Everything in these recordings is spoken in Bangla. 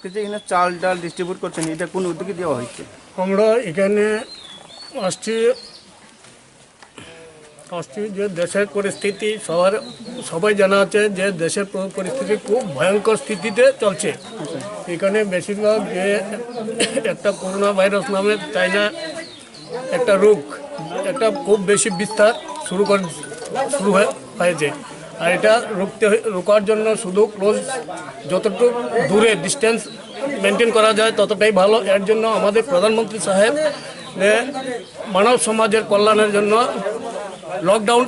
আজকে যে এখানে চাল ডাল ডিস্ট্রিবিউট করছেন, এটা কোন উদ্যোগে দেওয়া হয়েছে? আমরা এখানে আসছি যে দেশের পরিস্থিতি সবাই জানা আছে যে দেশের পরিস্থিতি খুব ভয়ঙ্কর স্থিতিতে চলছে। এখানে বেশিরভাগ যে একটা করোনা ভাইরাস নামে চাইনা একটা রোগ একটা খুব বেশি বিস্তার শুরু হয়েছে। আর এটা রোকার জন্য শুধু ক্লোজ যতটুকু দূরে ডিস্টেন্স মেনটেন করা যায় ততটাই ভালো। এর জন্য আমাদের প্রধানমন্ত্রী সাহেব মানব সমাজের কল্যাণের জন্য লকডাউন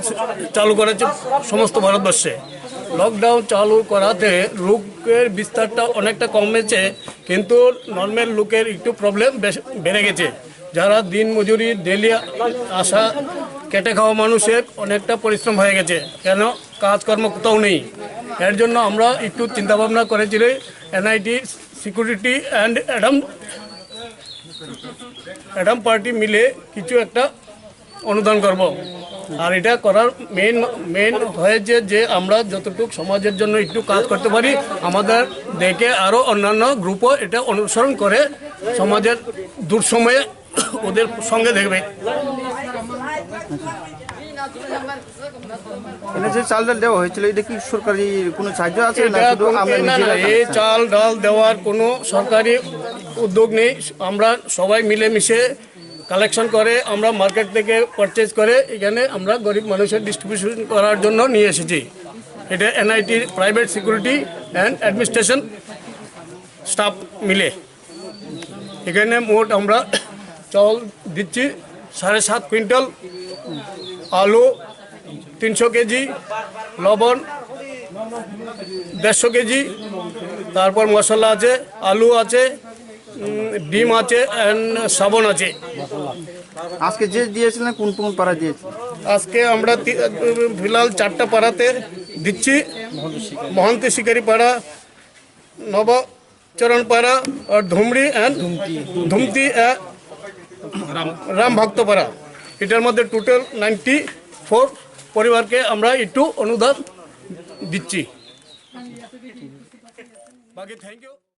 চালু করেছে সমস্ত ভারতবর্ষে। লকডাউন চালু করাতে রোগের বিস্তারটা অনেকটা কমেছে, কিন্তু নর্মাল লোকের একটু প্রবলেম বেড়ে গেছে। যারা দিন মজুরি ডেলি আসা কেটে খাওয়া মানুষের অনেকটা পরিশ্রম হয়ে গেছে, কেন কাজকর্ম কোথাও নেই। এর জন্য আমরা একটু চিন্তাভাবনা করেছিলাম NIT security and Adam party মিলে কিছু একটা অনুদান করব। আর এটা করার মেন হয়েছে যে আমরা যতটুকু সমাজের জন্য একটু কাজ করতে পারি, আমাদের দেখে আরও অন্যান্য গ্রুপও এটা অনুসরণ করে সমাজের দুঃসময়ে ওদের সঙ্গে দেখবে। এখানে যে চাল ডাল দেওয়া হয়েছিল, এটা কি সরকারি কোনো সাহায্য আছে? এই চাল ডাল দেওয়ার কোনো সরকারি উদ্যোগ নেই। আমরা সবাই মিলেমিশে কালেকশন করে আমরা মার্কেট থেকে পারচেজ করে এখানে আমরা গরিব মানুষের ডিস্ট্রিবিউশন করার জন্য নিয়ে এসেছি। এটা এনআইটির private security and administration staff মিলে। এখানে মোট আমরা চাল দিচ্ছি 7.5 কুইন্টাল, আলু 300 কেজি, লবণ 150 কেজি, তারপর মশলা আছে, আলু আছে, ডিম আছে, সাবন আছে। আজকে যে দিয়েছিলেন কোন কোন পাড়া দিয়েছি? আজকে আমরা ফিলহাল 4টা পাড়াতে দিচ্ছি। মহন্তি শিকারি পাড়া, নবচরণ পাড়া আর ধুমতি রাম ভক্ত পাড়া। এটার মধ্যে টোটাল 94 পরিবারকে আমরা একটু অনুদান দিচ্ছি। বাকি থ্যাংক ইউ।